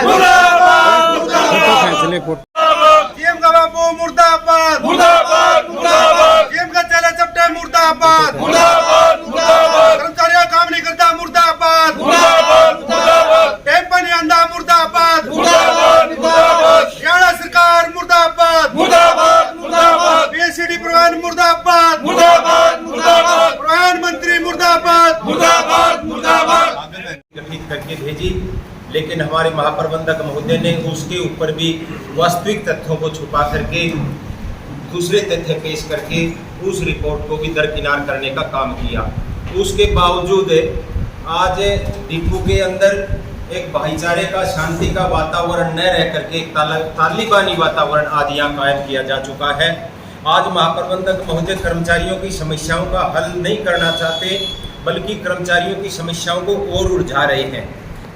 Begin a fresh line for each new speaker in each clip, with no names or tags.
मुर्दाबाद सीएम का बापू मुर्दाबाद सीएम का चेला चपटा मुर्दाबाद कर्मचारियों काम नहीं करता मुर्दाबाद टैप नहीं आंदा मुर्दाबाद हरियाणा सरकार मुर्दाबाद पीएससीडी प्रधान मुर्दाबाद प्रधानमंत्री मुर्दाबाद
गठित करके भेजी, लेकिन हमारे महाप्रबंधक महोदय ने उसके ऊपर भी वास्तविक तथ्यों को छुपा करके दूसरे तथ्य पेश करके उस रिपोर्ट को भी दरकिनार करने का काम किया। उसके बावजूद आज डिपू के अंदर एक भाईचारे का, शांति का वातावरण न रह करके एक तालिबानी वातावरण आज यहाँ कायम किया जा चुका है। आज महाप्रबंधक महोदय कर्मचारियों की समस्याओं का हल नहीं करना चाहते, बल्कि कर्मचारियों की समस्याओं को और उलझा रहे हैं,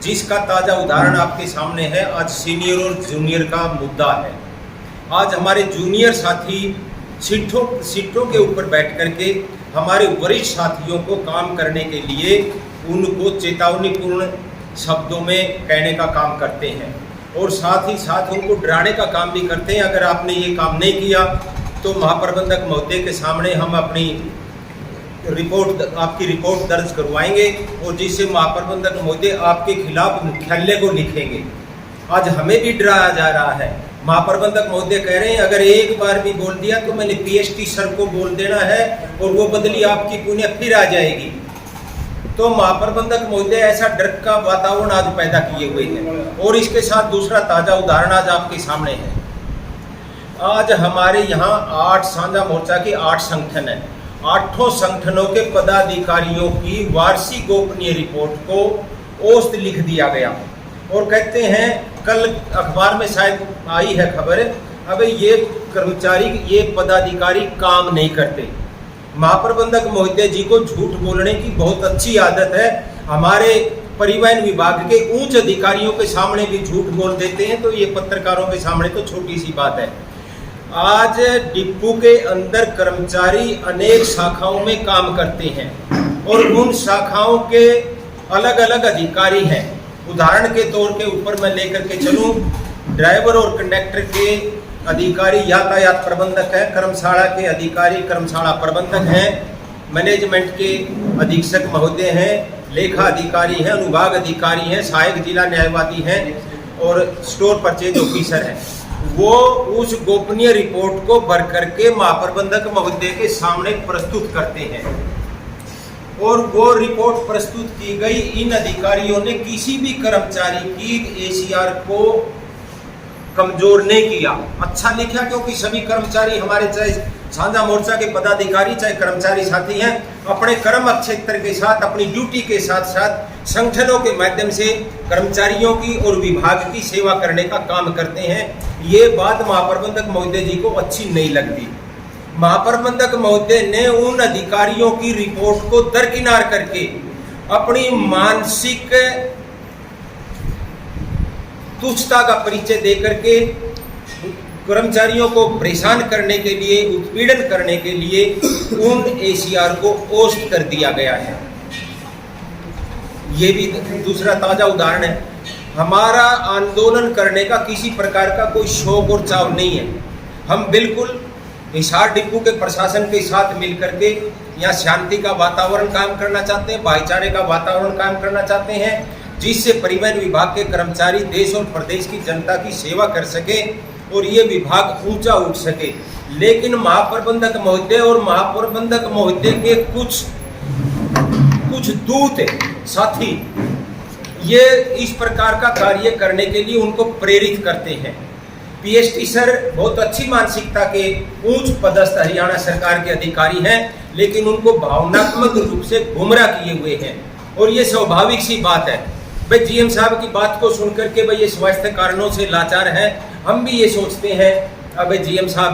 जिसका ताज़ा उदाहरण आपके सामने है। आज सीनियर और जूनियर का मुद्दा है। आज हमारे जूनियर साथी सीटों के ऊपर बैठ करके हमारे वरिष्ठ साथियों को काम करने के लिए उनको चेतावनीपूर्ण शब्दों में कहने का काम करते हैं और साथ ही साथ उनको डराने का काम भी करते हैं। अगर आपने ये काम नहीं किया तो महाप्रबंधक महोदय के सामने हम अपनी आपकी रिपोर्ट दर्ज करवाएंगे और जिससे महाप्रबंधक महोदय आपके खिलाफ मुख्यालय को लिखेंगे। आज हमें भी डराया जा रहा है। महाप्रबंधक महोदय कह रहे हैं अगर एक बार भी बोल दिया तो मैंने पीएसटी सर को बोल देना है और वो बदली आपकी पुण्य फिर आ जाएगी। तो महाप्रबंधक महोदय ऐसा डर का वातावरण आज पैदा किए हुए हैं। और इसके साथ दूसरा ताजा उदाहरण आज आपके सामने है। आज हमारे यहाँ 8 साझा मोर्चा के 8 संगठन है। 8 संगठनों के पदाधिकारियों की वार्षिक गोपनीय रिपोर्ट को औसत लिख दिया गया और कहते हैं, कल अखबार में शायद आई है खबर, अबे ये कर्मचारी, ये पदाधिकारी काम नहीं करते। महाप्रबंधक महोदय जी को झूठ बोलने की बहुत अच्छी आदत है। हमारे परिवहन विभाग के उच्च अधिकारियों के सामने भी झूठ बोल देते हैं, तो ये पत्रकारों के सामने तो छोटी सी बात है। आज डिपू के अंदर कर्मचारी अनेक शाखाओं में काम करते हैं और उन शाखाओं के अलग अलग अधिकारी हैं। उदाहरण के तौर के ऊपर मैं लेकर के चलूं, ड्राइवर और कंडक्टर के अधिकारी यातायात प्रबंधक हैं, कर्मशाला के अधिकारी कर्मशाला प्रबंधक हैं, मैनेजमेंट के अधीक्षक महोदय हैं, लेखा अधिकारी हैं, अनुभाग अधिकारी हैं, सहायक जिला न्यायवादी हैं और स्टोर परचेज ऑफिसर हैं। वो उस गोपनीय रिपोर्ट को भर करके महाप्रबंधक महोदय के सामने प्रस्तुत करते हैं और वो रिपोर्ट प्रस्तुत की गई। इन अधिकारियों ने किसी भी कर्मचारी की एसीआर को कमजोर नहीं किया, अच्छा लिखा, क्योंकि सभी कर्मचारी हमारे, चाहे साझा मोर्चा के पदाधिकारी चाहे कर्मचारी साथी हैं, अपने कर्म क्षेत्र के साथ, अपनी ड्यूटी के साथ साथ संगठनों के माध्यम से कर्मचारियों की और विभाग की सेवा करने का काम करते हैं। ये बात महाप्रबंधक महोदय जी को अच्छी नहीं लगती। महाप्रबंधक महोदय ने उन अधिकारियों की रिपोर्ट को दरकिनार करके अपनी मानसिक तुच्छता का परिचय देकर के कर्मचारियों को परेशान करने के लिए, उत्पीड़न करने के लिए उन एसीआर को औसत कर दिया गया है। ये भी दूसरा ताजा उदाहरण है। हमारा आंदोलन करने का किसी प्रकार का कोई शौक और चाव नहीं है। हम बिल्कुल हिसार डिपू के प्रशासन के साथ मिलकर के यहाँ शांति का वातावरण कायम करना चाहते हैं, भाईचारे का वातावरण कायम करना चाहते हैं, जिससे परिवहन विभाग के कर्मचारी देश और प्रदेश की जनता की सेवा कर सके और ये विभाग ऊंचा उठ सके। लेकिन महाप्रबंधक महोदय और महाप्रबंधक महोदय के कुछ दूत साथी ये इस प्रकार का कार्य करने के लिए उनको प्रेरित करते हैं। पीएसटी सर बहुत अच्छी मानसिकता के उच्च पदस्थ हरियाणा सरकार के अधिकारी हैं, लेकिन उनको भावनात्मक रूप से गुमराह किए हुए हैं और ये स्वाभाविक सी बात है। भाई जीएम साहब की बात को सुनकर के भाई ये स्वास्थ्य कारणों से लाचार हैं, हम भी ये सोचते हैं अब जीएम साहब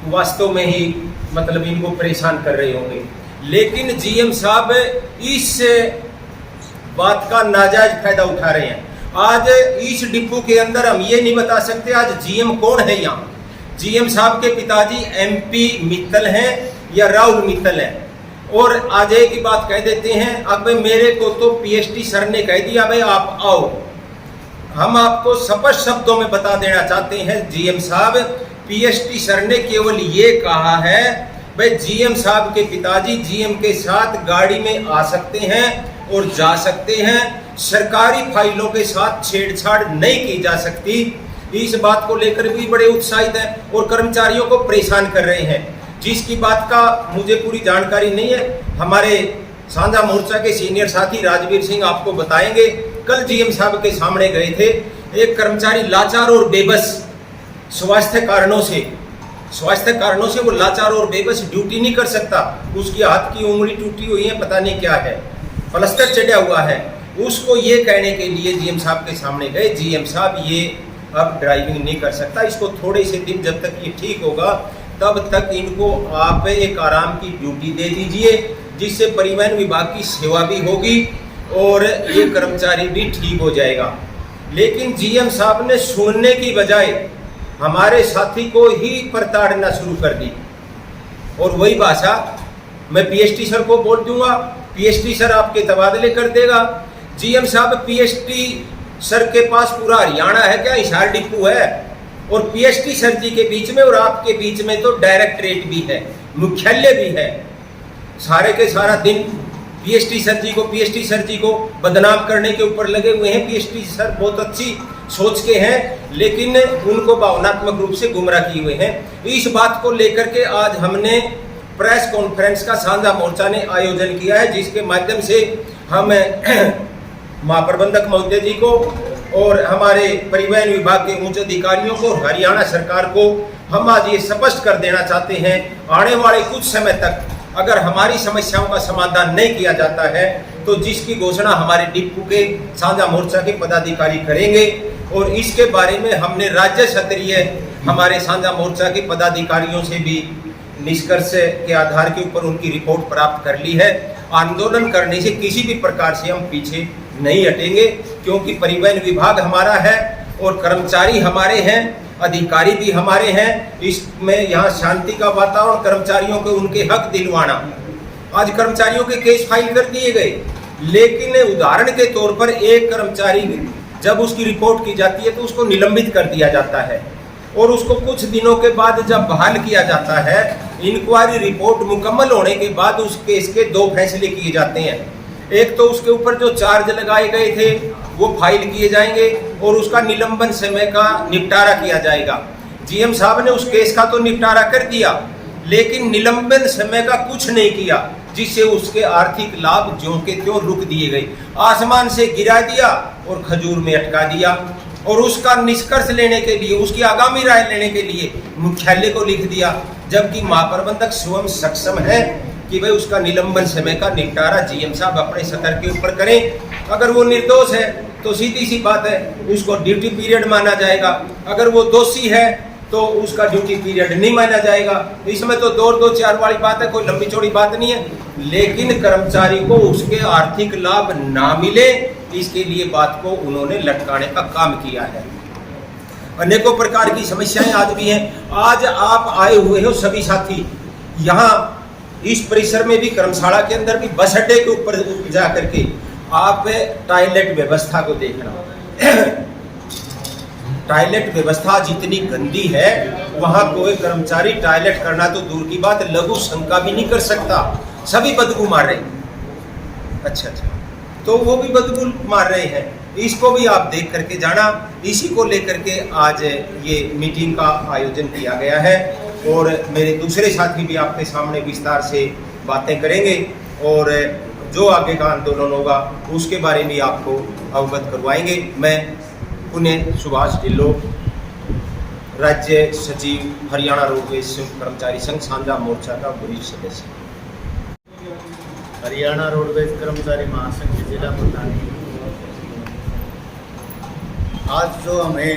वास्तव में ही मतलब इनको परेशान कर रहे होंगे, लेकिन जीएम साहब इस बात का नाजायज फायदा उठा रहे हैं। आज इस डिपो के अंदर हम ये नहीं बता सकते आज जीएम कौन है। यहाँ जीएम साहब के पिताजी एमपी मित्तल हैं या राहुल मित्तल हैं, और आज एक ही बात कह देते हैं, अब मेरे को तो पीएसटी सर ने कह दिया भाई आप आओ। हम आपको स्पष्ट शब्दों में बता देना चाहते हैं जीएम साहब, पीएसटी सर ने केवल ये कहा है भाई जीएम साहब के पिताजी जीएम के साथ गाड़ी में आ सकते हैं और जा सकते हैं, सरकारी फाइलों के साथ छेड़छाड़ नहीं की जा सकती। इस बात को लेकर भी बड़े उत्साहित हैं और कर्मचारियों को परेशान कर रहे हैं, जिसकी बात का मुझे पूरी जानकारी नहीं है। हमारे साझा मोर्चा के सीनियर साथी राजवीर सिंह आपको बताएंगे। कल जीएम साहब के सामने गए थे, एक कर्मचारी लाचार और बेबस स्वास्थ्य कारणों से वो लाचार और बेबस ड्यूटी नहीं कर सकता, उसकी हाथ की उंगली टूटी हुई है, पता नहीं क्या है, प्लास्टर चढ़ा हुआ है। उसको ये कहने के लिए जीएम साहब के सामने गए, जीएम साहब ये अब ड्राइविंग नहीं कर सकता, इसको थोड़े से दिन जब तक ये ठीक होगा तब तक इनको आप एक आराम की ड्यूटी दे दीजिए, जिससे परिवहन विभाग की सेवा भी होगी और ये कर्मचारी भी ठीक हो जाएगा। लेकिन जीएम साहब ने सुनने की बजाय हमारे साथी को ही प्रताड़ना शुरू कर दी और वही भाषा मैं पीएसटी सर को बोल दूंगा, पीएसटी सर आपके तबादले कर देगा। जीएम साहब, पीएसटी सर के पास पूरा हरियाणा है क्या? हिसार डिपो है और पीएसटी सर जी के बीच में और आपके बीच में तो डायरेक्टरेट भी है, मुख्यालय भी है। सारे के सारा दिन पीएसटी सर जी को बदनाम करने के ऊपर लगे हुए हैं। पीएसटी सर बहुत अच्छी सोच के हैं, लेकिन उनको भावनात्मक रूप से गुमराह किए हुए हैं। इस बात को लेकर के आज हमने प्रेस कॉन्फ्रेंस का साझा मोर्चा ने आयोजन किया है, जिसके माध्यम से हम महाप्रबंधक महोदय जी को और हमारे परिवहन विभाग के उच्च अधिकारियों को, हरियाणा सरकार को हम आज ये स्पष्ट कर देना चाहते हैं, आने वाले कुछ समय तक अगर हमारी समस्याओं का समाधान नहीं किया जाता है तो जिसकी घोषणा हमारे डिपो के साझा मोर्चा के पदाधिकारी करेंगे। और इसके बारे में हमने राज्य स्तरीय हमारे साझा मोर्चा के पदाधिकारियों से भी निष्कर्ष के आधार के ऊपर उनकी रिपोर्ट प्राप्त कर ली है। आंदोलन करने से किसी भी प्रकार से हम पीछे नहीं हटेंगे, क्योंकि परिवहन विभाग हमारा है और कर्मचारी हमारे हैं, अधिकारी भी हमारे हैं। इसमें यहाँ शांति का वातावरण, कर्मचारियों को उनके हक दिलवाना। आज कर्मचारियों के केस फाइल कर दिए गए, लेकिन उदाहरण के तौर पर एक कर्मचारी जब उसकी रिपोर्ट की जाती है तो उसको निलंबित कर दिया जाता है और उसको कुछ दिनों के बाद जब बहाल किया जाता है, इंक्वायरी रिपोर्ट मुकम्मल होने के बाद उस केस के 2 फैसले किए जाते हैं। एक तो उसके ऊपर जो चार्ज लगाए गए थे वो फाइल किए जाएंगे और उसका निलंबन समय का निपटारा किया जाएगा। जीएम साहब ने उस केस का तो निपटारा कर दिया, लेकिन निलंबन समय का कुछ नहीं किया, जिससे उसके आर्थिक लाभ ज्यों के त्यों रुक दिए गए, आसमान से गिरा दिया और खजूर में अटका दिया। और उसका निष्कर्ष लेने के लिए, उसकी आगामी राय लेने के लिए मुख्यालय को लिख दिया, जबकि महाप्रबंधक स्वयं सक्षम है कि भाई उसका निलंबन समय का निपटारा जीएम साहब अपने स्तर के ऊपर करें। अगर वो निर्दोष है तो सीधी सी बात है उसको ड्यूटी पीरियड माना जाएगा, अगर वो दोषी है तो उसका ड्यूटी पीरियड नहीं माना जाएगा। इसमें तो 2-2-4 वाली बात है, कोई लंबी चौड़ी बात नहीं है। लेकिन कर्मचारी को उसके आर्थिक लाभ ना मिले, इसके लिए बात को उन्होंने लटकाने का काम किया है। अनेकों प्रकार की समस्याएं आज भी हैं। आज आप आए हुए हो सभी साथी, यहाँ इस परिसर में भी, कर्मशाला के अंदर भी, बस अड्डे के ऊपर जा करके आप टॉयलेट व्यवस्था को देखना। टॉयलेट व्यवस्था जितनी गंदी है, वहाँ कोई कर्मचारी टॉयलेट करना तो दूर की बात, लघु शंका भी नहीं कर सकता, सभी बदबू मार रहे हैं। अच्छा, तो वो भी बदबू मार रहे हैं, इसको भी आप देख करके जाना। इसी को लेकर के आज ये मीटिंग का आयोजन किया गया है और मेरे दूसरे साथी भी आपके सामने विस्तार से बातें करेंगे और जो आगे का आंदोलन होगा उसके बारे में आपको अवगत करवाएंगे। मैं पुण्य सुभाष ढिल्लो, राज्य सचिव, हरियाणा रोडवेज कर्मचारी संघ साझा मोर्चा का वरिष्ठ सदस्य,
हरियाणा रोडवेज कर्मचारी महासंघ के जिला प्रधान। आज जो हमें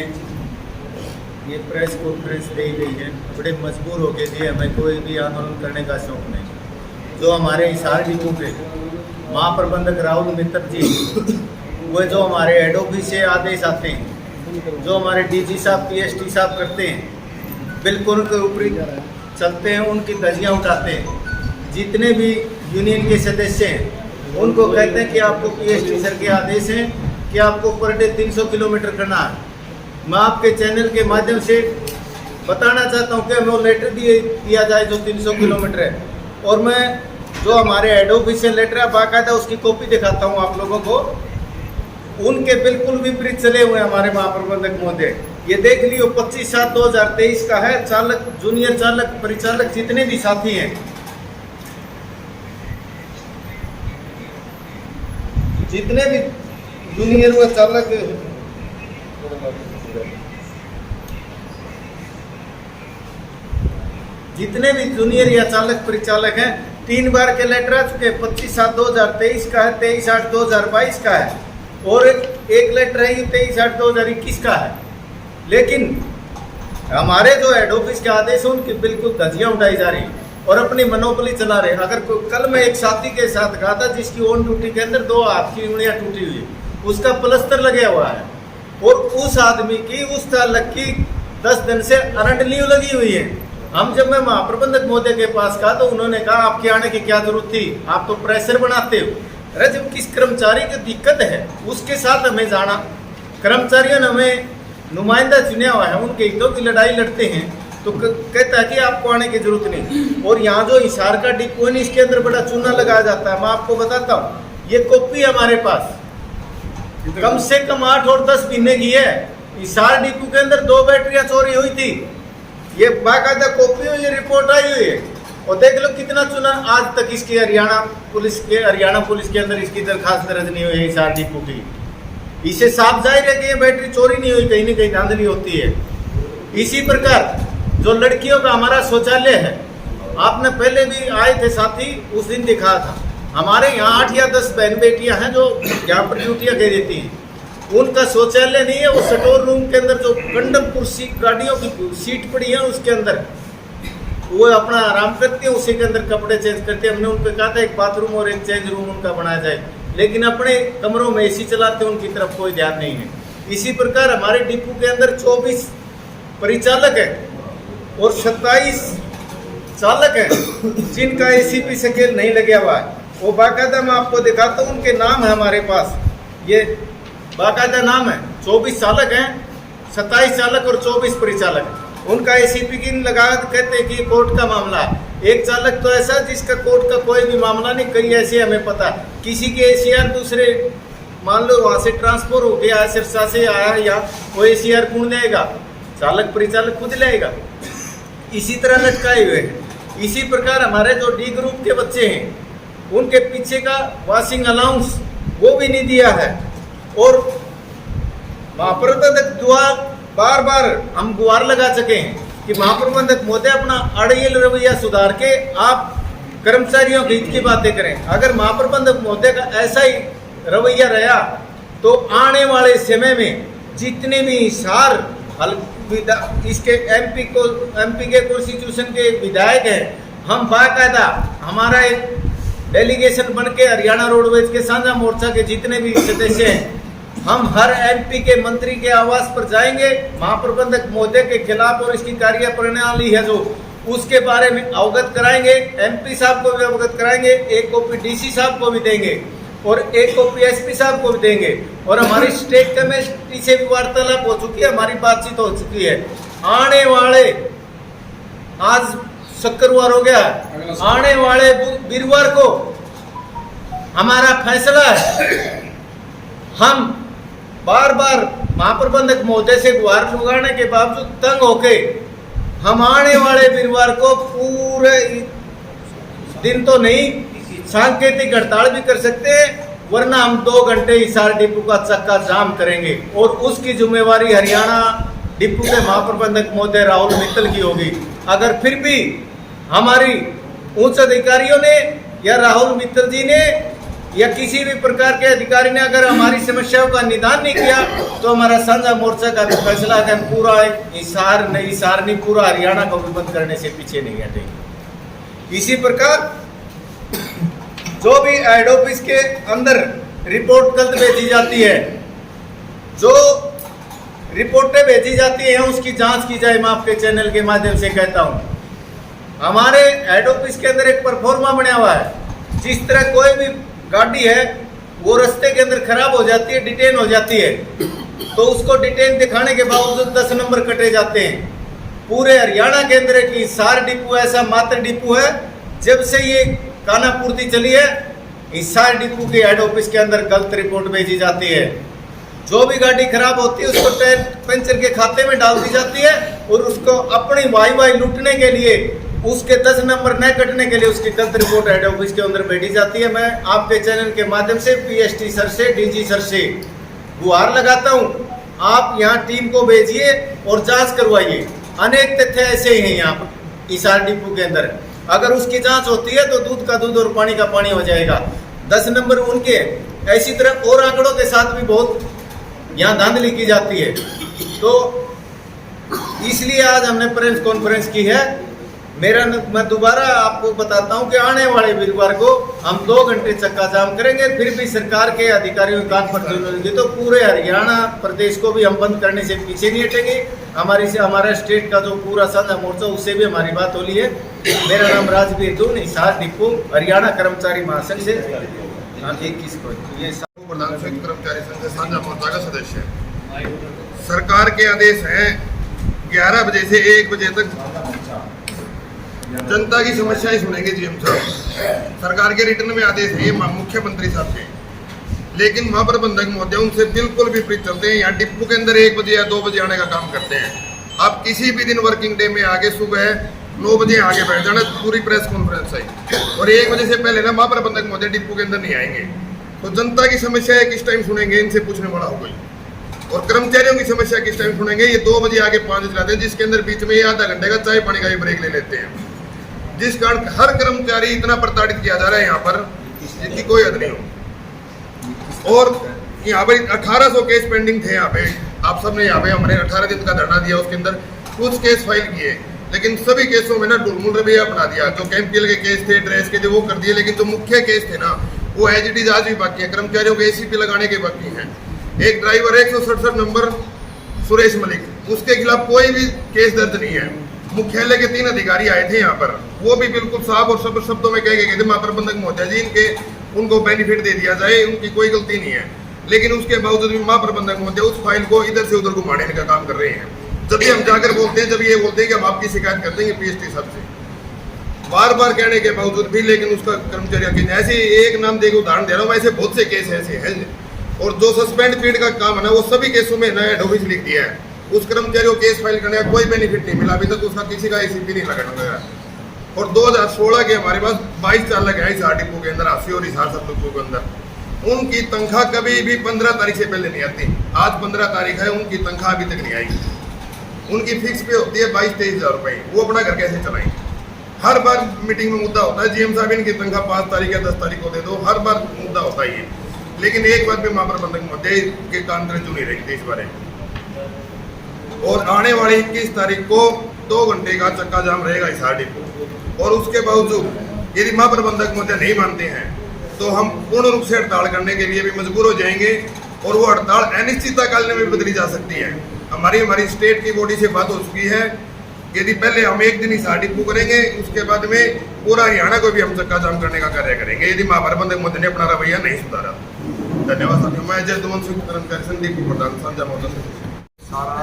ये प्रेस कॉन्फ्रेंस दी गई है, बड़े मजबूर होके दिए, हमें कोई भी आंदोलन करने का शौक नहीं। जो हमारे हिसार डिपो के महाप्रबंधक राहुल मित्र जी, वो जो हमारे हेड ऑफिस से आदेश आते हैं, जो हमारे डीजी साहब, पीएसटी साहब करते हैं, बिल्कुल उनके ऊपर चलते हैं, उनकी धज्जियाँ उठाते हैं। जितने भी यूनियन के सदस्य हैं उनको कहते हैं कि आपको पीएसटी सर के आदेश हैं कि आपको पर डे 300 किलोमीटर करना है। मैं आपके चैनल के माध्यम से बताना चाहता हूँ कि हमें वो लेटर दिया जाए जो 300 किलोमीटर है, और मैं जो हमारे हेड ऑफिस से लेटर है बाकायदा उसकी कॉपी दिखाता हूँ आप लोगों को। उनके बिल्कुल विपरीत चले हुए हमारे महाप्रबंधक महोदय। ये देख लियो 25/7/2023 का है। चालक, जूनियर चालक, परिचालक जितने भी साथी हैं, जितने भी जूनियर व चालक, जितने भी जूनियर या चालक परिचालक हैं, 3 बार के लेटर आ चुके हैं। 25/7/2023 का है, 23/8/2022 का है, और एक लेटर है 23/8/2021 का है। लेकिन हमारे जो हेड ऑफिस के आदेश हैं उनकी बिल्कुल धज्जियां उठाई जा रही हैं और अपनी मनोबली चला रहे हैं। अगर कल मैं एक साथी के साथ कहा था जिसकी ऑन ड्यूटी के अंदर 2 हाथ की उंगलियां टूटी हुई, उसका प्लस्तर लगा हुआ है, और उस आदमी की, उस चालक की 10 दिन से अरंट लीव लगी हुई है। जब मैं महाप्रबंधक महोदय के पास कहा तो उन्होंने कहा आपके आने की क्या जरूरत थी, आप तो प्रेशर बनाते हो। अरे जब किस कर्मचारी की दिक्कत है उसके साथ हमें जाना, कर्मचारियों ने हमें नुमाइंदा चुना हुआ है, उनके हितों की लड़ाई लड़ते हैं, तो कहता है कि आपको आने की जरूरत नहीं। और यहाँ जो हिसार का डिपो है इसके अंदर बड़ा चूना लगाया जाता है। मैं आपको बताता हूँ, ये कॉपी हमारे पास कम से कम 8 और 10 महीने की है। हिसार डिपो के अंदर 2 बैटरियां चोरी हुई थी, ये बाकायदा कॉपी हुई, ये रिपोर्ट आई हुई है। और देख लो कितना चूना आज तक इसकी हरियाणा पुलिस के अंदर इसकी दरखास्त दर्ज नहीं हुई है हिसार डिपो की। इसे साफ जाहिर है कि ये बैटरी चोरी नहीं हुई, कहीं ना कहीं धांधली होती है। इसी प्रकार जो लड़कियों का हमारा शौचालय है, आपने पहले भी आए थे साथी, उस दिन दिखाया था। हमारे यहाँ 8 या 10 बहन बेटियां हैं जो यहाँ पर ड्यूटियाँ दे देती हैं, उनका शौचालय नहीं है। वो स्टोर रूम के अंदर जो कंडम कुर्सी, गाड़ियों की सीट पड़ी है उसके अंदर वो अपना आराम करते हैं, उसी के अंदर कपड़े चेंज करते हैं। हमने उनको कहा था एक बाथरूम और एक चेंज रूम उनका बनाया जाए, लेकिन अपने कमरों में एसी चलाते हैं, उनकी तरफ कोई ध्यान नहीं है। इसी प्रकार हमारे डिपो के अंदर 24 परिचालक है और 27 चालक हैं जिनका एसीपी स्केल नहीं लगा हुआ है। वो बाकायदा मैं आपको दिखाता हूँ, उनके नाम है हमारे पास, ये बाकायदा नाम है। 24 चालक हैं, 27 चालक और 24 परिचालक। उनका एसीपी की लगा कहते हैं कि कोर्ट का मामला है। एक चालक तो ऐसा जिसका कोर्ट का कोई भी मामला नहीं, कई ऐसे हमें पता, किसी के एसीआर दूसरे, मान लो वहाँ से ट्रांसफर हो गया, सिरसा से आया, या वो एसीआर कौन लेगा, चालक परिचालक खुद लेगा। इसी तरह लटकाए हुए हैं। इसी प्रकार हमारे जो डी ग्रुप के बच्चे हैं उनके पीछे का वॉशिंग अलाउंस वो भी नहीं दिया है। और महाप्रबंधक द्वारा बार बार हम गुहार लगा सके हैं कि महाप्रबंधक महोदय अपना अड़ियल रवैया सुधार के आप कर्मचारियों के हित की बातें करें। अगर महाप्रबंधक महोदय का ऐसा ही रवैया रहा तो आने वाले समय में जितने भी हिसार इसके एमपी के कॉन्स्टिट्यूशन के विधायक हैं, हम बाकायदा हमारा एक डेलीगेशन बन के हरियाणा रोडवेज के साझा मोर्चा के जितने भी सदस्य हैं, हम हर एमपी के मंत्री के आवास पर जाएंगे, महाप्रबंधक महोदय के खिलाफ और इसकी कार्य प्रणाली है जो उसके बारे में अवगत कराएंगे। एमपी साहब को भी अवगत कराएंगे, एक कॉपी डीसी साहब को भी देंगे और एक कॉपी एसपी साहब को भी देंगे। और हमारी स्टेट कमेटी से भी वार्तालाप हो चुकी है, हमारी बातचीत हो चुकी है। आने वाले, आज शुक्रवार हो गया, आने वाले वीरवार को हमारा फैसला है। हम बार बार महाप्रबंधक महोदय से गुहार लगाने के बावजूद तंग होके हम आने वाले वीरवार को पूरे दिन तो नहीं, सांकेतिक हड़ताल भी कर सकते हैं, वरना हम 2 घंटे हिसार डिपो का चक्का जाम करेंगे। और उसकी जिम्मेवारी हरियाणा डिपो के महाप्रबंधक महोदय राहुल मित्तल की होगी। अगर फिर भी हमारी उच्च अधिकारियों ने या राहुल मित्तल जी ने या किसी भी प्रकार के अधिकारी ने अगर हमारी समस्याओं का निदान नहीं किया तो हमारा साझा मोर्चा का भी फैसला है, पूरा हिसार नहीं पूरा हरियाणा को भी बंद करने से पीछे नहीं हटेंगे। इसी प्रकार जो भी हेड ऑफिस के अंदर रिपोर्ट गलत भेजी जाती है, जो रिपोर्टें भेजी जाती हैं उसकी जांच की जाए। मैं आपके चैनल के माध्यम से कहता हूं, हमारे हेड ऑफिस के अंदर एक परफॉर्मा बना हुआ है। जिस तरह कोई भी गाड़ी है वो रास्ते के अंदर खराब हो जाती है, डिटेन हो जाती है, तो उसको डिटेन दिखाने के बावजूद 10 नंबर कटे जाते हैं। पूरे हरियाणा के अंदर एक हिसार डिपो ऐसा मात्र डिपो है, जब से ये कानापूर्ति चली है, हिसार डिपो के हेड ऑफिस के अंदर गलत रिपोर्ट भेजी जाती है। जो भी गाड़ी खराब होती है उसको टायर पंचर के खाते में डाल दी जाती है और उसको अपनी वाई लूटने के लिए, उसके 10 नंबर न कटने के लिए उसकी गलत रिपोर्ट हेड ऑफिस के अंदर भेजी जाती है। मैं आपके चैनल के माध्यम से पीएसटी सर से, डीजी सर से गुहार लगाता हूँ, आप यहाँ टीम को भेजिए और जांच करवाइए। अनेक तथ्य ऐसे ही हैं यहाँ पर हिसार डिपो के अंदर, अगर उसकी जांच होती है तो दूध का दूध और पानी का पानी हो जाएगा। 10 नंबर उनके, ऐसी तरह और आंकड़ों के साथ भी बहुत यहाँ धांधली की जाती है। तो इसलिए आज हमने प्रेस कॉन्फ्रेंस की है। मैं दोबारा आपको बताता हूँ कि आने वाले वीरवार को हम 2 घंटे चक्का जाम करेंगे, फिर भी सरकार के अधिकारियों कान पर चलेंगे तो पूरे हरियाणा प्रदेश को भी हम बंद करने से पीछे नहीं हटेंगे। हमारा स्टेट का जो पूरा साझा मोर्चा, उससे भी हमारी बात होली है। मेरा नाम राजवीर दून, हिसार डिपो, हरियाणा कर्मचारी महासंघ से 21 को ये
प्रधान संयुक्त कर्मचारी संघ साझा मोर्चा का सदस्य है। सरकार के आदेश हैं 11 बजे से 1 बजे तक जनता की समस्याएं सुनेंगे जीएम साहब। सरकार के रिटर्न में आदेश है मुख्यमंत्री साहब के, लेकिन महाप्रबंधक महोदय उनसे बिल्कुल विपरीत चलते हैं। यहाँ डिपो के अंदर 1 बजे या 2 बजे आने का काम करते हैं। आप किसी भी दिन वर्किंग डे में आगे सुबह 9 बजे आगे बैठ जाना, पूरी प्रेस कॉन्फ्रेंस है, और 1 बजे से पहले ना महाप्रबंधक महोदय डिपो के अंदर नहीं आएंगे। तो जनता की समस्या है किस टाइम सुनेंगे, इनसे पूछने वाला हो गई। और कर्मचारियों की समस्या किस टाइम सुनेंगे, ये 2 बजे आगे 5 बजे लाते हैं, जिसके अंदर बीच में ये आधा घंटे का चाय पानी का भी ब्रेक ले लेते हैं, जिस कारण हर कर्मचारी इतना प्रताड़ित किया जा रहा है यहाँ पर, जिसकी कोई हद नहीं हो। और यहाँ पर 1800 केस पेंडिंग थे। यहाँ पे आप सबने यहाँ पे हमने 18 दिन का धरना दिया, उसके अंदर कुछ केस फाइल किए, लेकिन सभी केसों में ना डुलमुल रवैया अपना दिया। जो कैंपीएल के केस थे, ड्रेस के थे, वो कर दिए, लेकिन जो मुख्य केस थे ना, वो एज इट इज आज भी बाकी है। कर्मचारियों को एसीपी लगाने के बाकी हैं। एक ड्राइवर 167 नंबर सुरेश मलिक, उसके खिलाफ कोई भी केस दर्ज नहीं है। मुख्यालय के 3 अधिकारी आए थे यहाँ पर, वो भी बिल्कुल साफ और सब शब्दों में कह गए थे महाप्रबंधक महोदय जी उनको बेनिफिट दे दिया जाए, उनकी कोई गलती नहीं है। लेकिन उसके बावजूद भी महाप्रबंधक महोदय उस फाइल को इधर से उधर घुमाने का काम कर रहे हैं। जब भी हम जाकर बोलते हैं, जब ये बोलते हैं कि हम आपकी शिकायत कर देंगे पीएसटी साहब से, बार बार कहने के बावजूद भी, लेकिन उसका कर्मचारी ऐसे एक नाम देकर उदाहरण दे रहा हूँ, ऐसे बहुत से केस ऐसे हैं। और जो सस्पेंड पीरियड का काम है ना, वो सभी केसों में नया ऑफिस लिख दिया है। उस कर्मचारी को केस फाइल करने का कोई बेनिफिट नहीं मिला अभी तक, उसका किसी का एसीपी नहीं लगाना गया। और 2016 के हमारे पास 22 चालक है हिसार डिपो के अंदर, हासी और हिसार सब डिपो के अंदर। उनकी तनख्वाह कभी भी 15 तारीख से पहले नहीं आती। आज 15 तारीख है, उनकी तनख्वाह अभी तक नहीं आई। उनकी फिक्स पे होती है 22-23 हज़ार रुपये। वो अपना घर कैसे चलाएं? हर बार मीटिंग में मुद्दा होता है, जीएम साहब इनकी तनख्वाह 5 तारीख या 10 तारीख को दे दो, हर बार मुद्दा होता ही है। लेकिन एक बात पे महाप्रबंधक महोदय के कान में चुनी रही थी इस बारे। और आने वाली 21 तारीख को 2 घंटे का चक्का जाम रहेगा हिसार डिपो। और उसके बावजूद यदि महाप्रबंधक महोदय नहीं मानते हैं तो हम पूर्ण रूप से हड़ताल करने के लिए भी मजबूर हो जाएंगे। और वो हड़ताल अनिश्चितता काल में भी बदली जा सकती है। हमारी स्टेट की बॉडी से बात हो चुकी है, यदि पहले हम 1 दिन हिसार डिपो करेंगे, उसके बाद में पूरा हरियाणा को भी हम चक्का जाम करने का कार्य करेंगे, यदि महाप्रबंधक महोदय ने अपना रवैया नहीं सुधारा। धन्यवाद साथियों। मैं जय दुमन सिंह कर्मचारी संघ डिपो प्रधान साझा मोर्चा।
सारा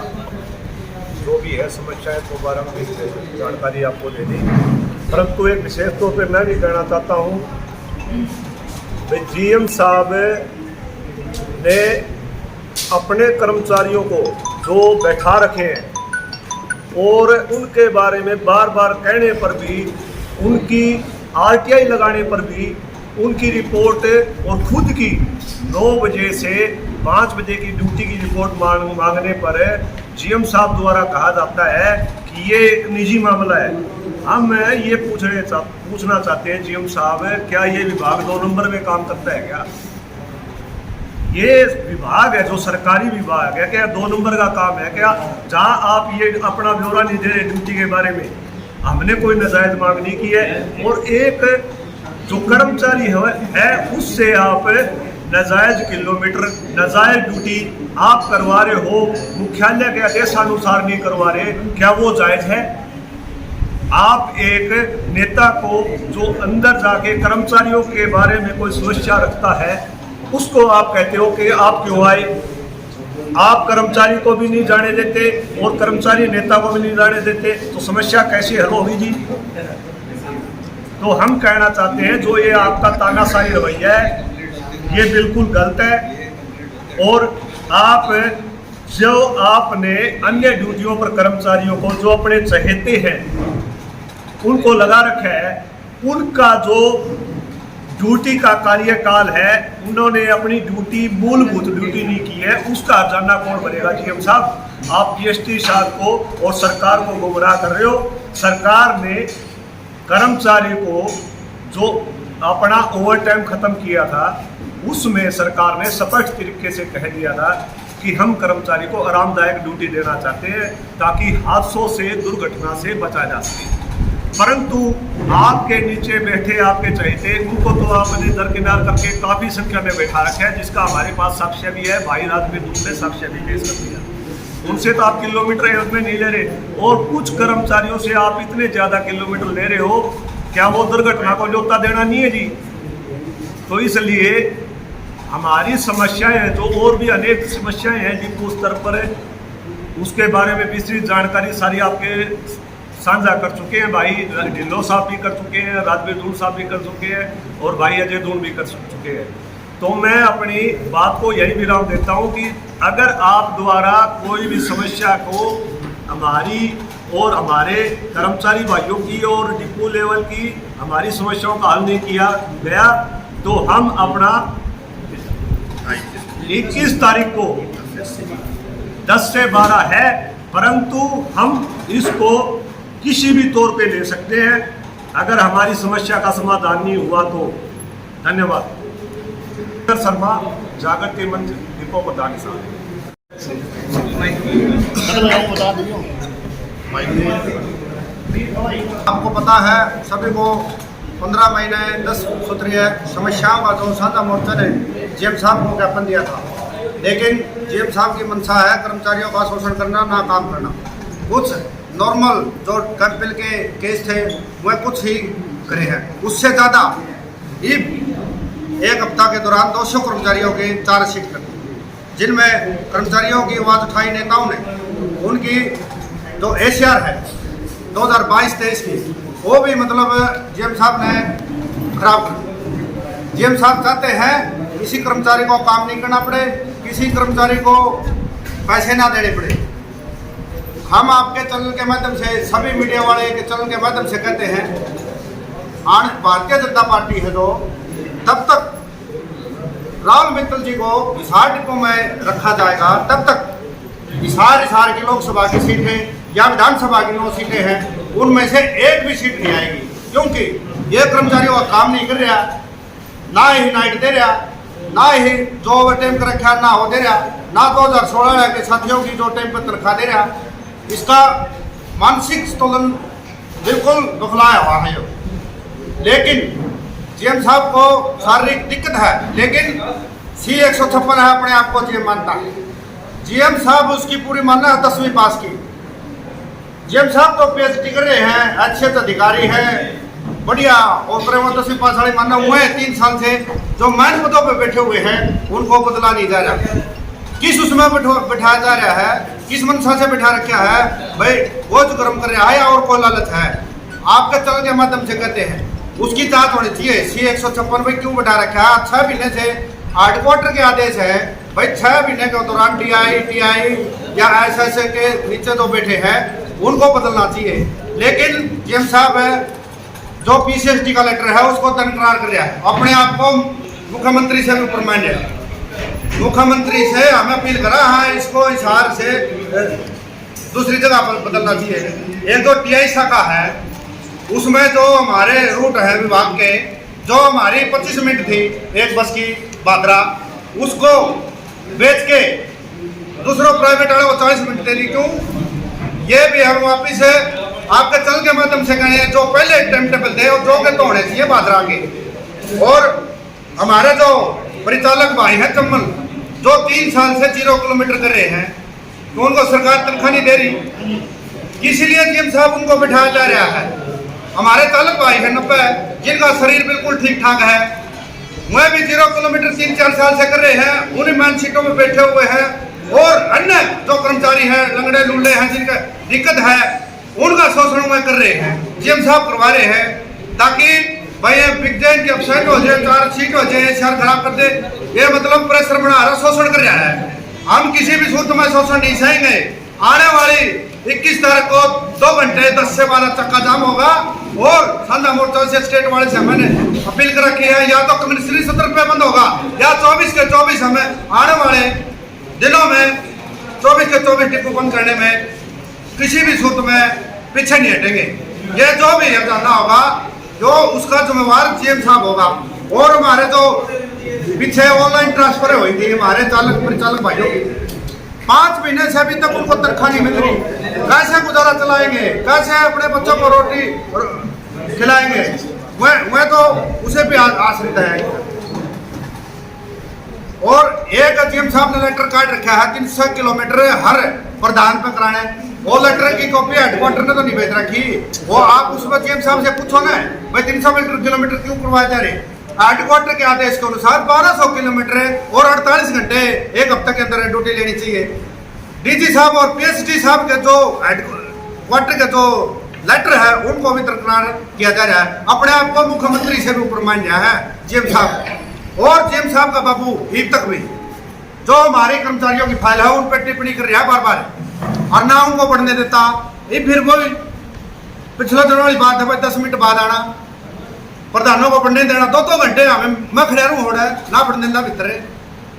जो भी है समस्याएं तो बारे में जानकारी आपको दे दी, परंतु एक विशेष तौर पे मैं भी कहना चाहता हूँ कि जीएम साहब ने अपने कर्मचारियों को जो बैठा रखे हैं और उनके बारे में बार बार कहने पर भी, उनकी आरटीआई लगाने पर भी, उनकी रिपोर्ट और खुद की 9 बजे से 5 बजे की ड्यूटी की रिपोर्ट मांगने पर जीएम साहब द्वारा कहा जाता है कि ये एक निजी मामला है। हम ये पूछना चाहते हैं जीएम साहब, क्या ये विभाग 2 नंबर में काम करता है? क्या ये विभाग है जो सरकारी विभाग है, क्या 2 नंबर का काम है? क्या जहाँ आप ये अपना ब्यौरा नहीं दे रहे ड्यूटी के बारे में, हमने कोई नाजायज मांग नहीं की है। और एक जो कर्मचारी है उससे आप नाजायज किलोमीटर, नाजायज ड्यूटी आप करवा रहे हो, मुख्यालय के आदेशानुसार नहीं करवा रहे, क्या वो जायज है? आप एक नेता को जो अंदर जाके कर्मचारियों के बारे में कोई समस्या रखता है, उसको आप कहते हो कि आप क्यों आए। आप कर्मचारी को भी नहीं जाने देते और कर्मचारी नेता को भी नहीं जाने देते, तो समस्या कैसे हल होगी जी। तो हम कहना चाहते हैं जो ये आपका तानाशाही रवैया है ये बिल्कुल गलत है। और आप जो आपने अन्य ड्यूटियों पर कर्मचारियों को जो अपने चहेते हैं उनको लगा रखा है, उनका जो ड्यूटी का कार्यकाल है उन्होंने अपनी ड्यूटी मूलभूत ड्यूटी नहीं की है, उसका हर्जाना कौन भरेगा। जीएम साहब आप जीएसटी साहब को और सरकार को गुमराह कर रहे हो। सरकार ने कर्मचारी को जो अपना ओवर टाइम खत्म किया था उसमें सरकार ने स्पष्ट तरीके से कह दिया था कि हम कर्मचारी को आरामदायक ड्यूटी देना चाहते हैं ताकि हादसों से दुर्घटना से बचा जा सके। परंतु आपके नीचे बैठे आपके चहेते उनको तो आपने दरकिनार करके काफ़ी संख्या में बैठा रखा है, जिसका हमारे पास साक्ष्य भी है। भाई राजवीर दूर ने साक्ष्य भी पेश कर दिया। उनसे तो आप किलोमीटर एवज में नहीं ले रहे और कुछ कर्मचारियों से आप इतने ज़्यादा किलोमीटर ले रहे हो, क्या वो दुर्घटना को न्योता देना नहीं है जी। तो इसलिए हमारी समस्याएं जो और भी अनेक समस्याएं हैं डिपो स्तर पर है, उसके बारे में विस्तृत जानकारी सारी आपके साझा कर चुके हैं। भाई ढिल्लो साहब भी कर चुके हैं, राजवीर दून साहब भी कर चुके हैं और भाई अजय दून भी कर चुके हैं। तो मैं अपनी बात को यही विराम देता हूं कि अगर आप द्वारा कोई भी समस्या को हमारी और हमारे कर्मचारी भाइयों की और डिपो लेवल की हमारी समस्याओं का हल नहीं किया गया तो हम अपना 21 तारीख को 10 से 12 है, परंतु हम इसको किसी भी तौर पे ले सकते हैं अगर हमारी समस्या का समाधान नहीं हुआ तो। धन्यवाद। शर्मा जागृति मंच डिपो प्रधान साहब।
आपको पता है सभी को 15 महीने 10 सूत्रीय समस्याओं का जो साझा मोर्चा ने जीएम साहब को ज्ञापन दिया था, लेकिन जीएम साहब की मंशा है कर्मचारियों का शोषण करना, ना काम करना। कुछ नॉर्मल जो कैंपिल के केस थे वह कुछ ही करे हैं, उससे ज़्यादा एक हफ्ता के दौरान 200 कर्मचारियों के चार्जशीट कर दी, जिनमें कर्मचारियों की आवाज़ उठाई नेताओं ने। उनकी जो ACR है 2022-23 की वो भी मतलब जीएम साहब ने खराब कर। जीएम साहब चाहते हैं किसी कर्मचारी को काम नहीं करना पड़े, किसी कर्मचारी को पैसे ना देने पड़े। हम आपके चैनल के माध्यम से, सभी मीडिया वाले के चैनल के माध्यम से कहते हैं, भारतीय जनता पार्टी है जो तब तक राहुल मित्तल जी को हिसार डिपो में रखा जाएगा तब तक हिसार की लोकसभा की सीटें या विधानसभा की 9 सीटें हैं उनमें से एक भी सीट नहीं आएगी, क्योंकि ये कर्मचारियों का काम नहीं कर रहा, ना ही नाइट दे रहा, ना ही जो ओवर टाइम कर रखा ना हो दे रहा, ना 2016 के साथियों की जो टाइम पर तनख्वाह दे रहा। इसका मानसिक संतुलन बिल्कुल दुखलाया हुआ है। लेकिन जीएम साहब को शारीरिक दिक्कत है, लेकिन C156 है, अपने आप को जीएम मानता है। जीएम साहब उसकी पूरी मानना है 10वीं पास की। जीएम साहब तो PhD कर रहे हैं, अच्छे अधिकारी हैं, बढ़िया और 10वीं पास वाले मानना हुए हैं। 3 साल से जो मैन पदों पर बैठे हुए हैं उनको बदला नहीं जा रहा। किस उसमें बैठाया जा रहा है, किस मंशा से बैठा रखा है भाई, वो जो कर्म कर रहा है और कोई लालच है। आपके चैनल के माध्यम से कहते हैं उसकी जांच होनी चाहिए। C156 में क्यों बैठा रखा है? 6 महीने से हेडक्वार्टर के आदेश है भाई, 6 महीने के दौरान DI या ऐसे के नीचे जो बैठे हैं उनको बदलना चाहिए। लेकिन जीएम साहब है जो PCSD का लेटर है उसको दरकिनार कर रहा है, अपने आप को मुख्यमंत्री से भी ऊपर मान लिया। मुख्यमंत्री से हमें अपील करा है इसको हिसार से दूसरी जगह पर बदलना चाहिए। एक जो TI शाखा है उसमें जो हमारे रूट है विभाग के, जो हमारी 25 मिनट थी एक बस की बादरा, उसको बेच के दूसरों प्राइवेट वाले को 40 मिनट दे दी। क्यों? ये भी हम वापिस आपके चैनल के माध्यम से कहें, जो पहले टाइम टेबल थे और जो के तो होने चाहिए बादरा के। और हमारे जो परिचालक भाई हैं चम्मल, जो 3 साल से 0 किलोमीटर कर रहे हैं, तो उनको सरकार तनख्वाह नहीं दे रही, इसीलिए जीएम साहब उनको बिठाया जा रहा है। हमारे चालक भाई हैं 90 जिनका शरीर बिल्कुल ठीक ठाक है, वह भी 0 किलोमीटर 3-4 साल से कर रहे हैं, उन्हीं मान सीटों में बैठे हुए हैं। और अन्य जो कर्मचारी हैं, लंगड़े लुल्ले हैं, जिनका दिक्कत है, उनका शोषण वह कर रहे हैं, जीएम साहब करवा रहे हैं, ताकि भाई विज्ञान की अपसाइड हो जाए, 4 सीट हो जाए, शहर खराब कर दे। ये मतलब प्रेशर बना रहा, शोषण कर रहा है। हम किसी भी सूत्र में शोषण नहीं सहेंगे। आने वाली 21 तारीख को 2 घंटे 10 से 12 चक्का जाम होगा। और साझा मोर्चा से स्टेट वाले से मैंने अपील कर रखी है, या तो कम्युनिस्ट्री सत्र पे बंद होगा, या 24 के 24 हमें आने वाले दिनों में 24 के 24 डिपो बंद करने में किसी भी सूत्र में पीछे नहीं हटेंगे। ये जो भी जानना होगा, जो उसका जिम्मेवार जीएम साहब होगा। और हमारे जो पीछे ऑनलाइन ट्रांसफर हुई थी हमारे चालक परिचालक भाइयों की, 5 महीने से अभी तक उनको तनख्वाह नहीं मिल रही। कैसे गुजारा चलाएंगे, कैसे अपने बच्चों को रोटी खिलाएंगे? वह तो उसे भी आश्रित है। और एक जीएम साहब ने लेटर काट रखा है 300 किलोमीटर हर प्रधान पे कराने। वो लेटर की कॉपी हेडक्वार्टर ने तो नहीं भेज रखी। वो आप उसमें जीएम साहब से पूछो ना, भाई 300 किलोमीटर क्यों करवाए जा रहे? हेडक्वार्टर के आदेश के अनुसार 1200 किलोमीटर और 48 घंटे एक हफ्ते के अंदर ड्यूटी लेनी चाहिए। डीजी साहब और पीएसडी साहब के जो हेडक्वार्टर के जो लेटर है, उनको भी दरकिनार किया जा रहा है। अपने आप को मुख्यमंत्री से भी ऊपर मान रहा है जीएम साहब। और जीएम साहब का बाबू अभी तक भी जो हमारे कर्मचारियों की फाइल है उन पर टिप्पणी कर रहा है बार बार, और ना उनको बढ़ने देता। ये फिर वो पिछले दिनों वाली बात है, भाई 10 मिनट बाद आना, प्रधानों को बढ़ने देना। 2 घंटे हमें मैं खड़ेरू हो रहा है ना बढ़ने देना भीतर,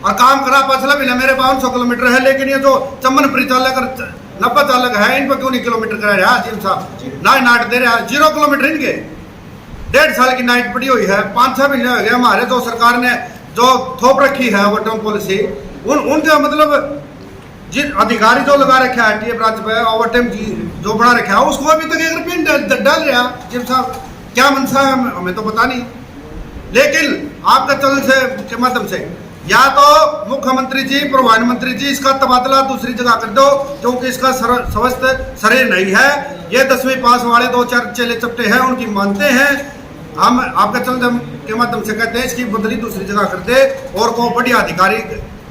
और काम करा पिछला महीना मेरे 500 किलोमीटर है। लेकिन ये जो चमन परिचालक 90 चालक है, इन पर क्यों नहीं किलोमीटर करा रहा जीएम साहब? ना नाट दे रहा है, 0 किलोमीटर इनके 1.5 साल की नाइट पड़ी हुई है। 5-6 महीने हो गए हमारे जो सरकार ने जो थोप रखी है ओवरटाइम पॉलिसी, उनका मतलब जिन अधिकारी जो लगा रखा है टीए ब्रांच पे ओवरटाइम जो बना रखा है, उसको अभी तक 1 रुपये डाल रहा जीएम साहब। क्या मनसा है हमें तो पता नहीं। लेकिन आपका चल से के माध्यम से या तो मुख्यमंत्री जी, प्रधानमंत्री जी, इसका तबादला दूसरी जगह कर दो, क्योंकि इसका स्वस्थ शरीर नहीं है। ये 10वीं पास वाले 2-4 चेले चपटे हैं, उनकी मानते हैं। हम आपका चल के माध्यम से कहते हैं इसकी बदली दूसरी जगह कर दे और को बढ़िया अधिकारी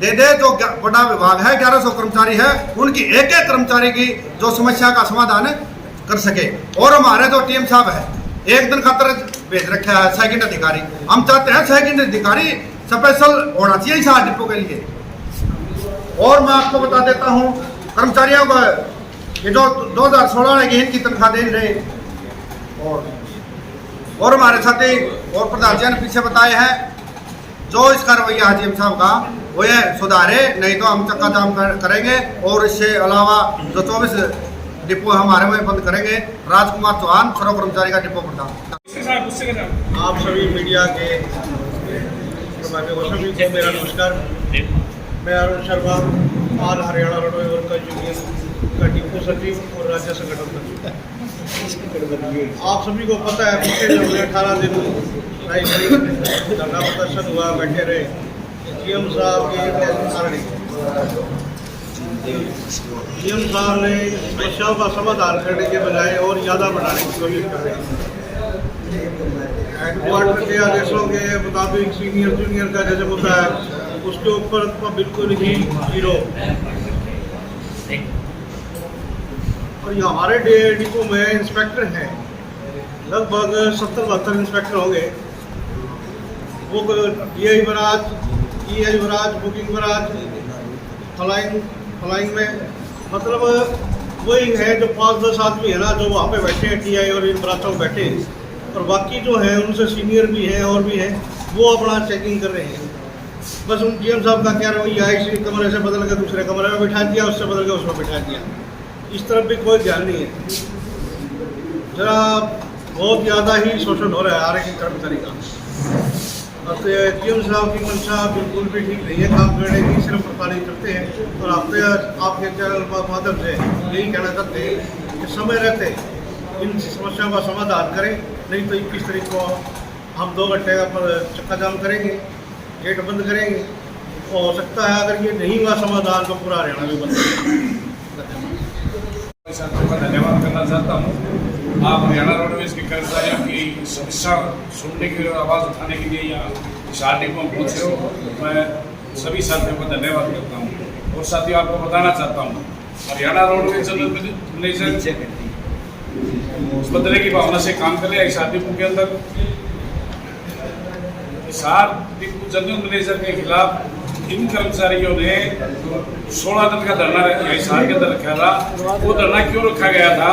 दे दे। जो बड़ा विभाग है, 1100 कर्मचारी है, उनकी एक कर्मचारी की जो समस्या का समाधान कर सके। और हमारे जो टीएम साहब है, 1 दिन खातर भेज रखा है सेकंड अधिकारी। हम चाहते हैं सेकंड अधिकारी स्पेशल होना चाहिए इस डिपो के लिए। और मैं आपको बता देता हूँ, कर्मचारियों को ये जो 2016 की इनकी तनख्वाह दे रहे, और हमारे साथी और प्रधान जी ने पीछे बताए हैं, जो इसका रवैया है जीएम साहब का, वो ये सुधारे, नहीं तो हम चक्का जाम करेंगे। और इससे अलावा जो 24 डिपो हमारे में बंद करेंगे। राजकुमार चौहान, सर्व कर्मचारी का डिपो प्रधान।
आप सभी मीडिया के सभी को मेरा नमस्कार। मैं Arun Sharma, all Haryana roadway workers union का डिपो सचिव और राज्य संगठन सचिव। आप सभी को पता है, पिछले 18 दिन धरना प्रदर्शन हुआ, बैठे रहे जीएम साहब के कारण। जीएम साहब ने समस्याओं का समाधान करने के बजाय और ज़्यादा बढ़ाने की कोशिश कर रहे हैं। हेडक्वार्टर के आदेशों के मुताबिक सीनियर जूनियर का जैसे होता है, उसके ऊपर बिल्कुल ही 0। और ये हमारे डिपो में इंस्पेक्टर हैं, लगभग 70-72 इंस्पेक्टर होंगे। वो DI barrage, EI barrage, booking barrage, flying में, मतलब वही है जो 5-10 आदमी है ना, जो वहाँ पे बैठे हैं TI और इन बराजों में बैठे हैं। और बाकी जो है उनसे सीनियर भी हैं और भी हैं, वो अपना चेकिंग कर रहे हैं। बस उन जीएम साहब का क्या रवैया है, इसी कमरे से बदल के दूसरे कमरे में बैठा दिया, उससे बदल के उसमें बैठा दिया। इस तरफ भी कोई ध्यान नहीं है। जरा बहुत ज़्यादा ही शोषण हो रहा है हर एक कर्मचारी का। जीएम साहब की मंशा बिल्कुल भी ठीक नहीं है काम करने की, सिर्फ प्रताड़ित करते हैं। और आपके चैनल के माध्यम से यही कहना चाहते हैं कि समय रहते इन समस्याओं का समाधान करें, नहीं तो 21 तारीख को हम 2 घंटे पर चक्का जाम करेंगे, गेट बंद करेंगे। हो सकता है अगर ये नहीं हुआ समाधान तो पूरा हरियाणा भी बंद करेगा।
धन्यवाद करना चाहता हूँ। आप हरियाणा रोडवेज के कर्मचारियों की समस्या सुनने के लिए, आवाज़ उठाने के लिए यहाँ हिसार डिपो में पहुँचे हो, मैं सभी साथियों को धन्यवाद करता हूँ। और साथियों, आपको बताना चाहता हूँ, हरियाणा रोडवेज जनरल मैनेजर उस बदले की भावना से काम कर रहे हैं। हिसार डिपो के अंदर हिसार डिपो जनरल मैनेजर के खिलाफ इन कर्मचारियों ने 16 दिन का धरना हिसार के अंदर रखा था। वो धरना क्यों रखा गया था?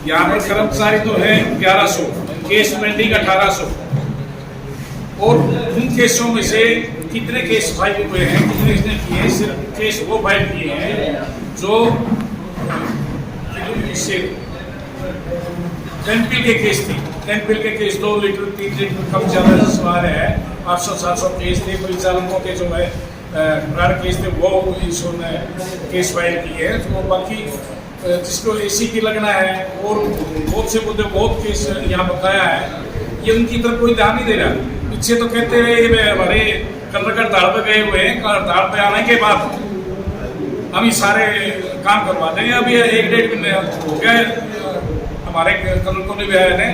यहाँ पर कर्मचारी तो है 1100, केस पेंडिंग 1800, और उन केसों में से कितने केस फाइल हुए हैं, कितने इसने किए हैं? सिर्फ केस वो फाइल किए हैं जो टेनपिल के केस थे। टेनपिल के केस 2 लीटर 3 लीटर कम ज़्यादा सवाल है। 800-700 केस थे। परिचालकों के जो है प्रार केस थे वो इसने केस फाइल किए हैं। तो बाकी जिसको एसी की लगना है और बहुत से मुद्दे, बहुत केस यहाँ बताया है, ये उनकी तरफ कोई ध्यान नहीं दे रहा। पीछे तो कहते रहे ये हमारे कल हड़ताल पे गए हुए हैं, हड़ताल पे आने के बाद हम ये सारे काम करवा देंगे। अभी 1-1.5 महीने हो गया हमारे कल को भी आए ने,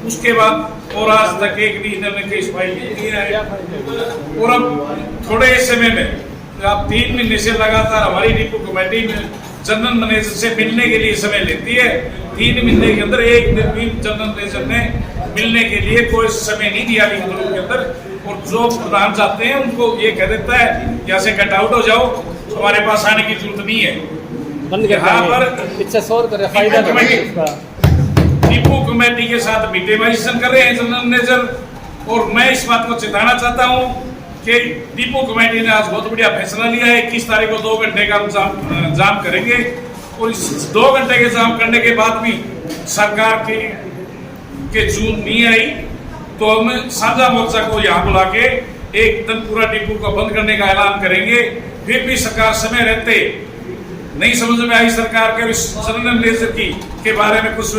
उसके बाद और आज तक एक भी इन्होंने केस फाइल नहीं किया है। और अब थोड़े समय में आप 3 महीने से लगातार हमारी डिपो कमेटी में जनरल मैनेजर से मिलने के लिए समय लेती है। 3 महीने के अंदर एक दिन भी जनरल मैनेजर ने मिलने के लिए कोई समय नहीं दिया डिपो के अंदर। और जो प्रधान चाहते हैं उनको ये कह देता है यहाँ से कट आउट हो जाओ, हमारे पास आने की जरूरत नहीं है। यहाँ पर डिपो कमेटी के साथ मीटिंग कर रहे हैं जनरल मैनेजर। और मैं इस बात को चेताना चाहता हूँ कि डिपो कमेटी ने आज बहुत बढ़िया फैसला लिया है। 21 तारीख को 2 घंटे का हम जाम करेंगे। और इस 2 घंटे के जाम करने के बाद भी सरकार के जून नहीं आई तो हम साझा मोर्चा को यहाँ बुला के एक दिन पूरा डिपो को बंद करने का ऐलान करेंगे। फिर भी सरकार समय रहते नहीं समझ में आई, सरकार के जनरल मैनेजर की के बारे में कुछ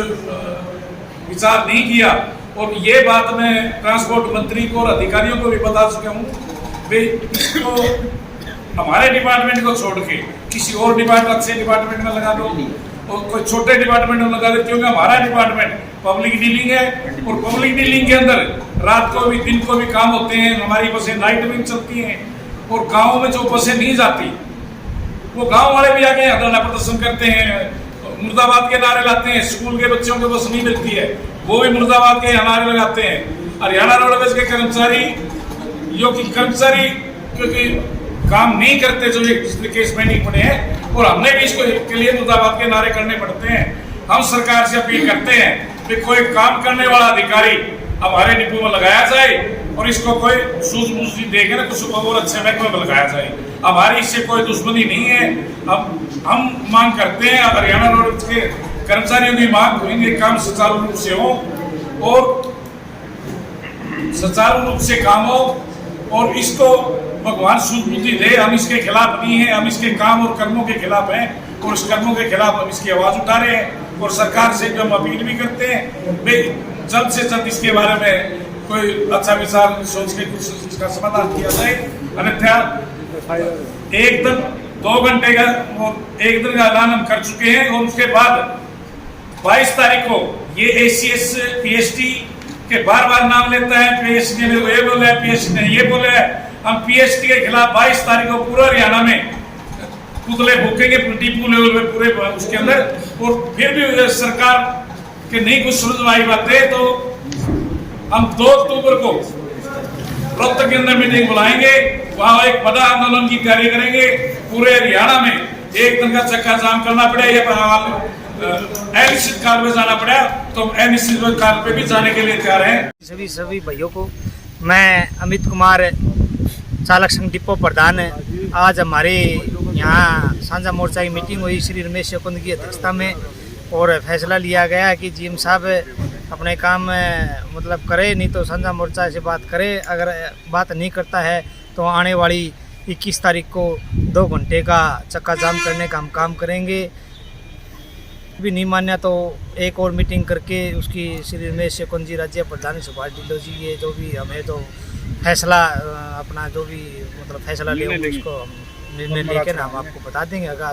विचार नहीं किया। और ये बात मैं ट्रांसपोर्ट मंत्री को और अधिकारियों को भी बता चुका हूँ। वे इसको हमारे डिपार्टमेंट को छोड़ के किसी और डिपार्टमेंट, अच्छे डिपार्टमेंट में लगा दो और कोई छोटे डिपार्टमेंट में लगा दो, क्योंकि हमारा डिपार्टमेंट पब्लिक डीलिंग है। और पब्लिक डीलिंग के अंदर रात को भी दिन को भी काम होते हैं। हमारी बसें नाइट में चलती हैं और गाँव में जो बसें नहीं जाती वो गाँव वाले भी आके धरना प्रदर्शन करते हैं, मुर्दाबाद के नारे लाते हैं। स्कूल के बच्चों को बस नहीं मिलती है, वो भी मुर्दाबाद के नारे लगाते हैं। हरियाणा रोडवेज के कर्मचारी क्योंकि काम नहीं करते जो ये केस पेंडिंग पड़े हैं, और हमने भी इसको के लिए मुर्दाबाद के नारे करने पड़ते हैं। हम सरकार से अपील करते हैं कि कोई काम करने वाला अधिकारी हमारे डिपो में लगाया जाए और इसको कोई सूझबूझ देखे ना, कुछ और अच्छे महकमे में लगाया जाए। हमारी इससे कोई दुश्मनी नहीं है। हम मांग करते हैं हरियाणा रोडवेज के कर्मचारियों की मांग होंगे काम सुचारू रूप से हो और सुचारू रूप से काम हो, और इसको भगवान सूझबूझी दे। हम इसके खिलाफ नहीं है, हम इसके काम और कर्मों के खिलाफ हैं और इस कर्मों के खिलाफ हम इसकी आवाज उठा रहे हैं। और सरकार से हम अपील भी करते हैं वे जल्द से जल्द इसके बारे में कोई अच्छा विचार सोच के कुछ इसका समाधान किया जाए। अन्यथा 1 दिन 2 घंटे का और 1 दिन का ऐलान हम कर चुके हैं। और उसके बाद 22 तारीख को ये ACS PST के बार नाम लेता है। PST ने ये बोला है, PST ने ये बोला है। हम PST के खिलाफ 22 तारीख को पूरा हरियाणा में पुतले फूकेंगे डिपो लेवल में पूरे उसके अंदर। और फिर भी सरकार के नहीं कुछ समझ में आई बातें तो हम 2 अक्टूबर को रोहतक के अंदर मीटिंग बुलाएंगे, वहां एक बड़ा आंदोलन की तैयारी करेंगे। पूरे हरियाणा में 1 दिन का चक्का जाम करना पड़े या अनिश्चित काल में जाना पड़ा तो हम अनिश्चित काल पे भी जाने के लिए तैयार हैं।
सभी भाइयों को मैं अमित कुमार, चालक संघ डिपो प्रधान। आज हमारे यहाँ साझा मोर्चा की मीटिंग हुई श्री रमेश यकुंद की अध्यक्षता में, और फैसला लिया गया कि GM साहब अपने काम मतलब करे, नहीं तो साझा मोर्चा से बात करे। अगर बात नहीं करता है तो आने वाली 21 तारीख को 2 घंटे का चक्का जाम करने का हम काम करेंगे। भी नहीं मान्या तो एक और मीटिंग करके उसकी श्री रमेश यकुंद जी, राज्य प्रधान सुभाष ढिल्लो जी, ये जो भी हमें तो फैसला अपना जो भी मतलब फैसला ले उसको निर्णय लेके ना हम आपको बता देंगे। अगर